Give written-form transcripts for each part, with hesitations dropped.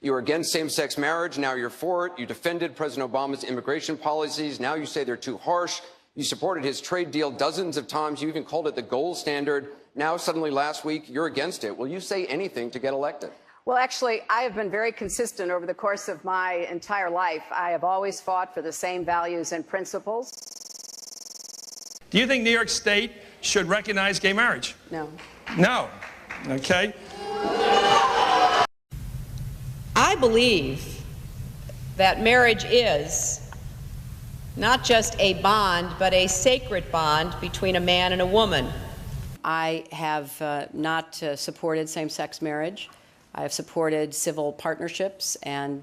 You were against same-sex marriage. Now you're for it. You defended President Obama's immigration policies. Now you say they're too harsh. You supported his trade deal dozens of times. You even called it the gold standard. Now, suddenly last week, you're against it. Will you say anything to get elected? Well, actually, I have been very consistent over the course of my entire life. I have always fought for the same values and principles. Do you think New York State should recognize gay marriage? No. No. Okay. I believe that marriage is not just a bond, but a sacred bond between a man and a woman. I have not supported same-sex marriage. I have supported civil partnerships and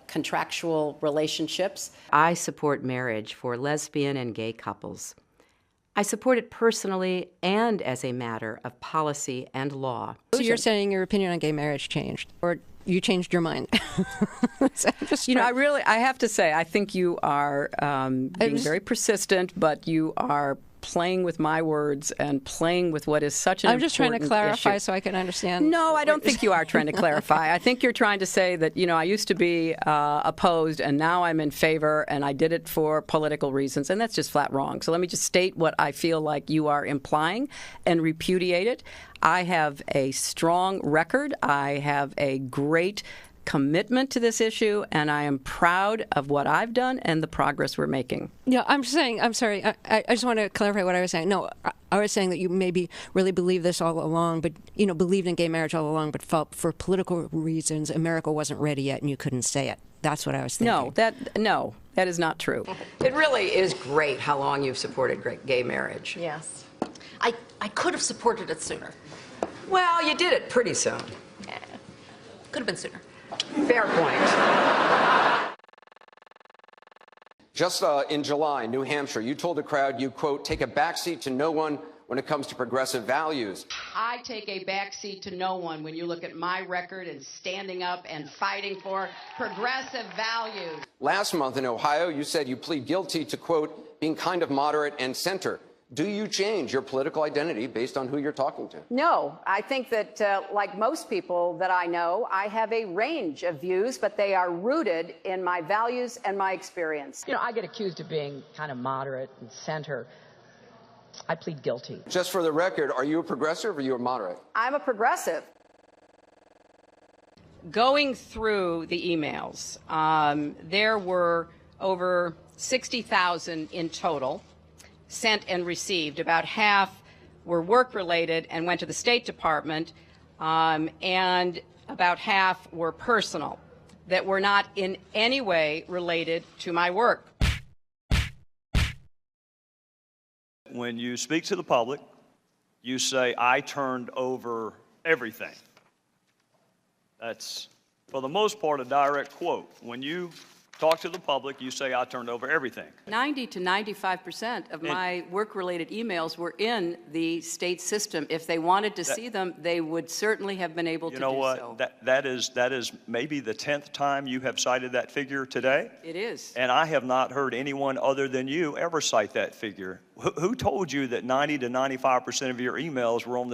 contractual relationships. I support marriage for lesbian and gay couples. I support it personally and as a matter of policy and law. So you're saying your opinion on gay marriage changed, or you changed your mind? I have to say, I think you are being very persistent, but you are playing with my words and playing with what is such an important issue. I'm just trying to clarify so I can understand. No, I don't think you are trying to clarify. I think you're trying to say that, I used to be opposed and now I'm in favor and I did it for political reasons, and that's just flat wrong. So let me just state what I feel like you are implying and repudiate it. I have a strong record. I have a great commitment to this issue, and I am proud of what I've done and the progress we're making. Yeah, I'm sorry, I just want to clarify what I was saying. No, I was saying that you maybe really believed this all along, but, believed in gay marriage all along, but felt for political reasons America wasn't ready yet and you couldn't say it. That's what I was thinking. No, that is not true. It really is great how long you've supported gay marriage. Yes. I could have supported it sooner. Well, you did it pretty soon. Yeah. Could have been sooner. Fair point. Just in July, New Hampshire, you told the crowd you, quote, take a backseat to no one when it comes to progressive values. I take a backseat to no one when you look at my record and standing up and fighting for progressive values. Last month in Ohio, you said you plead guilty to, quote, being kind of moderate and center. Do you change your political identity based on who you're talking to? No, I think that, like most people that I know, I have a range of views, but they are rooted in my values and my experience. I get accused of being kind of moderate and center. I plead guilty. Just for the record, are you a progressive or are you a moderate? I'm a progressive. Going through the emails, there were over 60,000 in total sent and received. About half were work-related and went to the State Department, and about half were personal, that were not in any way related to my work. When you speak to the public, you say, I turned over everything. That's, for the most part, a direct quote. When you talk to the public, you say, I turned over everything. 90 to 95% of my work-related emails were in the state system. If they wanted to see them, they would certainly have been able to do so. You know what? That is maybe the 10th time you have cited that figure today. It is. And I have not heard anyone other than you ever cite that figure. Who told you that 90 to 95% of your emails were in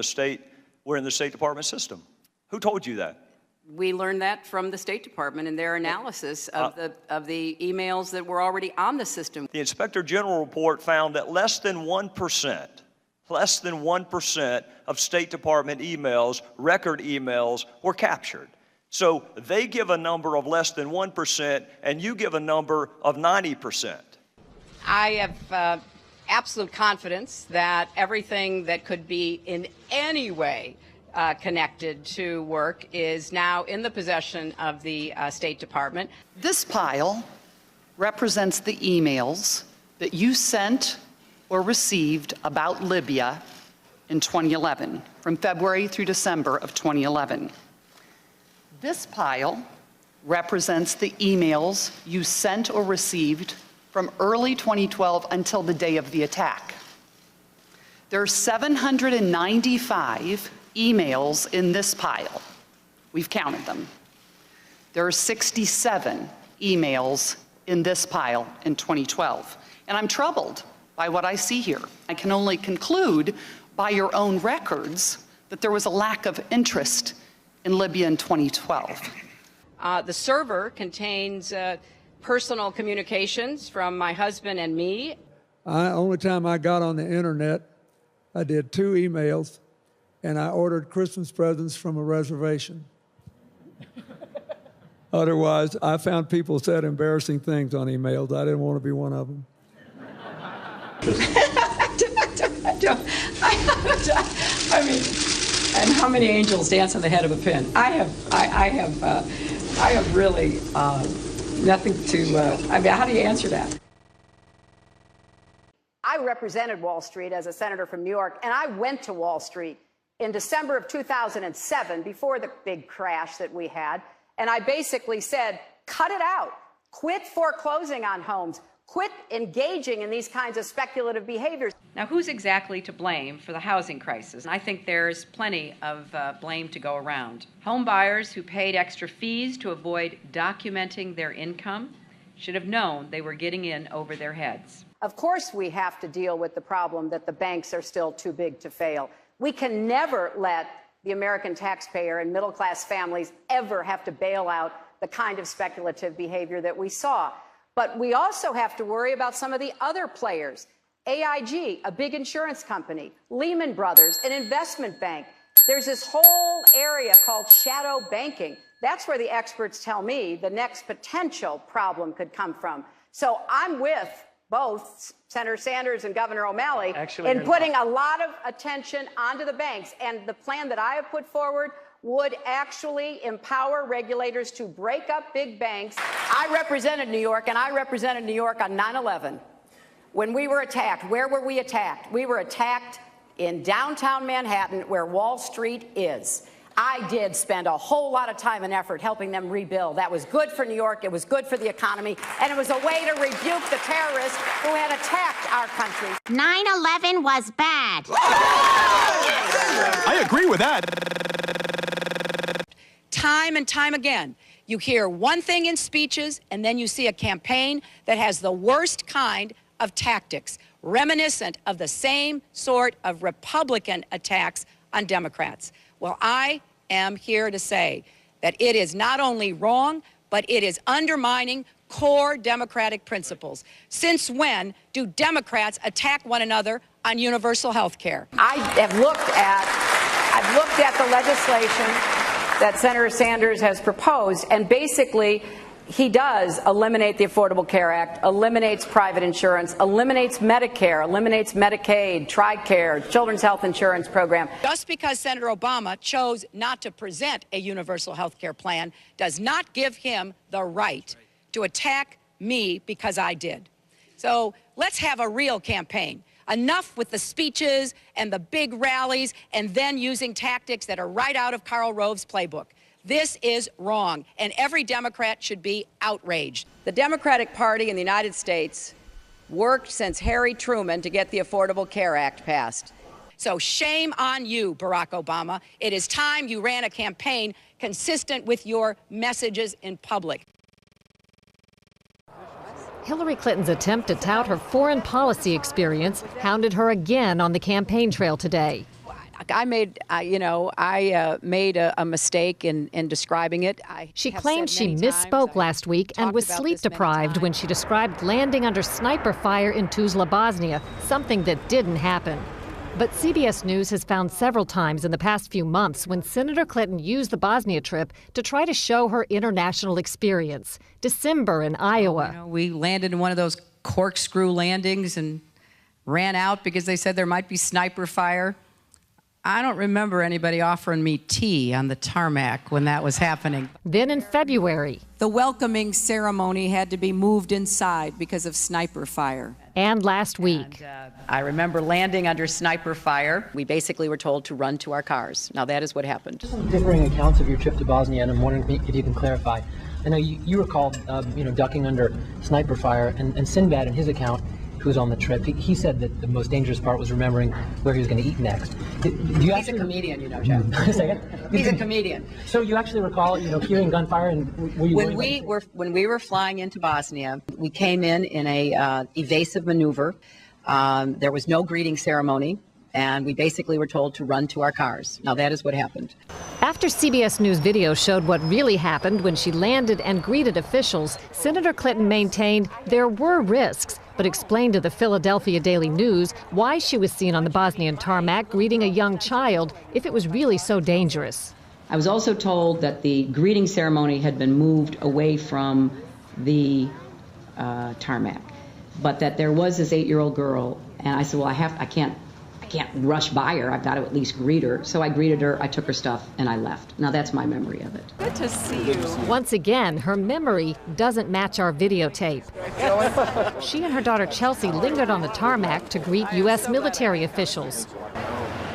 the State Department system? Who told you that? We learned that from the State Department in their analysis of the emails that were already on the system. The Inspector General report found that less than 1% of State Department emails, record emails, were captured. So they give a number of less than 1%, and you give a number of 90%. I have absolute confidence that everything that could be in any way connected to work is now in the possession of the State Department. This pile represents the emails that you sent or received about Libya in 2011, from February through December of 2011. This pile represents the emails you sent or received from early 2012 until the day of the attack. There are 795 emails in this pile. We've counted them. There are 67 emails in this pile in 2012. And I'm troubled by what I see here. I can only conclude by your own records that there was a lack of interest in Libya in 2012. The server contains personal communications from my husband and me. Only time I got on the internet, I did 2 emails, and I ordered Christmas presents from a reservation. Otherwise, I found people said embarrassing things on emails. I didn't want to be one of them. I mean, and how many angels dance on the head of a pin? I have really nothing to. I mean, how do you answer that? I represented Wall Street as a senator from New York, and I went to Wall Street in December of 2007, before the big crash that we had, and I basically said, cut it out. Quit foreclosing on homes. Quit engaging in these kinds of speculative behaviors. Now, who's exactly to blame for the housing crisis? I think there's plenty of blame to go around. Home buyers who paid extra fees to avoid documenting their income should have known they were getting in over their heads. Of course, we have to deal with the problem that the banks are still too big to fail. We can never let the American taxpayer and middle-class families ever have to bail out the kind of speculative behavior that we saw. But we also have to worry about some of the other players. AIG, a big insurance company, Lehman Brothers, an investment bank. There's this whole area called shadow banking. That's where the experts tell me the next potential problem could come from. So I'm with both Senator Sanders and Governor O'Malley in putting a lot of attention onto the banks. And the plan that I have put forward would actually empower regulators to break up big banks. I represented New York, and I represented New York on 9/11. When we were attacked, where were we attacked? We were attacked in downtown Manhattan, where Wall Street is. I did spend a whole lot of time and effort helping them rebuild. That was good for New York, it was good for the economy, and it was a way to rebuke the terrorists who had attacked our country. 9/11 was bad. I agree with that. Time and time again, you hear one thing in speeches, and then you see a campaign that has the worst kind of tactics, reminiscent of the same sort of Republican attacks on Democrats. Well, I am here to say that it is not only wrong, but it is undermining core democratic principles. Since when do Democrats attack one another on universal health care? I've looked at the legislation that Senator Sanders has proposed, and basically he does eliminate the Affordable Care Act, eliminates private insurance, eliminates Medicare, eliminates Medicaid, TRICARE, Children's Health Insurance Program. Just because Senator Obama chose not to present a universal health care plan does not give him the right to attack me because I did. So let's have a real campaign. Enough with the speeches and the big rallies and then using tactics that are right out of Karl Rove's playbook. This is wrong, and every Democrat should be outraged. The Democratic Party in the United States worked since Harry Truman to get the Affordable Care Act passed. So shame on you, Barack Obama. It is time you ran a campaign consistent with your messages in public. Hillary Clinton's attempt to tout her foreign policy experience hounded her again on the campaign trail today. I made a mistake in describing it. She claimed she misspoke last week and was sleep deprived when she described landing under sniper fire in Tuzla, Bosnia, something that didn't happen. But CBS News has found several times in the past few months when Senator Clinton used the Bosnia trip to try to show her international experience. December in Iowa. We landed in one of those corkscrew landings and ran out because they said there might be sniper fire. I don't remember anybody offering me tea on the tarmac when that was happening. Then in February. The welcoming ceremony had to be moved inside because of sniper fire. And last week. I remember landing under sniper fire. We basically were told to run to our cars. Now that is what happened. Differing accounts of your trip to Bosnia, and I'm wondering if you can clarify. I know you recall, ducking under sniper fire, and Sinbad in his account, who was on the trip, he said that the most dangerous part was remembering where he was going to eat next. He's a comedian, Jeff. He's a comedian. So you actually recall, hearing gunfire, and were you when we were flying into Bosnia, we came in a evasive maneuver. There was no greeting ceremony. And we basically were told to run to our cars. Now, that is what happened. After CBS News video showed what really happened when she landed and greeted officials, Senator Clinton maintained there were risks, but explained to the Philadelphia Daily News why she was seen on the Bosnian tarmac greeting a young child if it was really so dangerous. I was also told that the greeting ceremony had been moved away from the tarmac, but that there was this 8-year-old girl, and I said, well, I can't rush by her. I've got to at least greet her. So I greeted her, I took her stuff, and I left. Now that's my memory of it. Good to see you. Once again, her memory doesn't match our videotape. She and her daughter Chelsea lingered on the tarmac to greet U.S. military officials,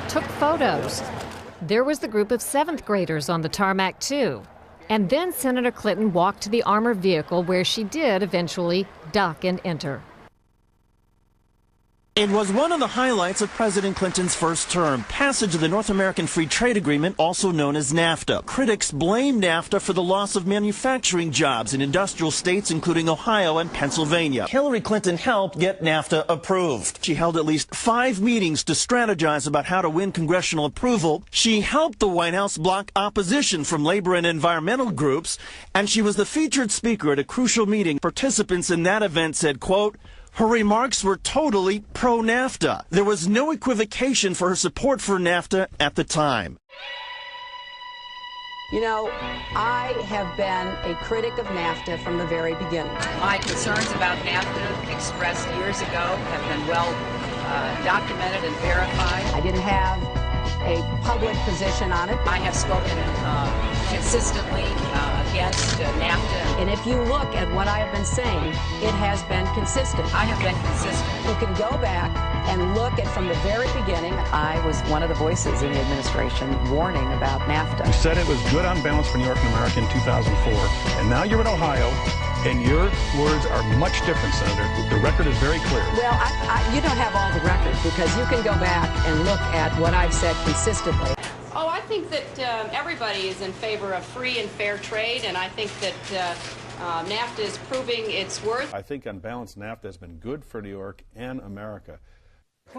took photos. There was the group of 7th graders on the tarmac, too. And then Senator Clinton walked to the armored vehicle where she did eventually duck and enter. It was one of the highlights of President Clinton's first term, passage of the North American Free Trade Agreement, also known as NAFTA. Critics blame NAFTA for the loss of manufacturing jobs in industrial states, including Ohio and Pennsylvania. Hillary Clinton helped get NAFTA approved. She held at least 5 meetings to strategize about how to win congressional approval. She helped the White House block opposition from labor and environmental groups, and she was the featured speaker at a crucial meeting. Participants in that event said, quote, her remarks were totally pro-NAFTA. There was no equivocation for her support for NAFTA at the time. You know, I have been a critic of NAFTA from the very beginning. My concerns about NAFTA expressed years ago have been well documented and verified. I didn't have a public position on it. I have spoken consistently against NAFTA. And if you look at what I have been saying, it has been consistent. I have been consistent. You can go back and look at from the very beginning. I was one of the voices in the administration warning about NAFTA. You said it was good on balance for New York and America in 2004, and now you're in Ohio, and your words are much different, Senator. The record is very clear. Well, you don't have all the record, because you can go back and look at what I've said consistently. Oh, I think that everybody is in favor of free and fair trade, and I think that NAFTA is proving its worth. I think on balance, NAFTA has been good for New York and America.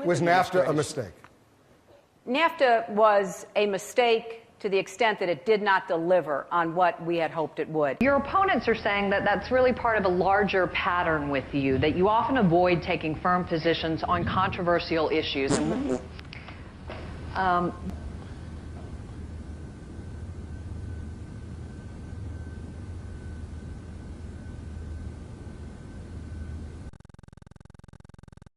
Was NAFTA a mistake? NAFTA was a mistake to the extent that it did not deliver on what we had hoped it would. Your opponents are saying that that's really part of a larger pattern with you, that you often avoid taking firm positions on controversial issues.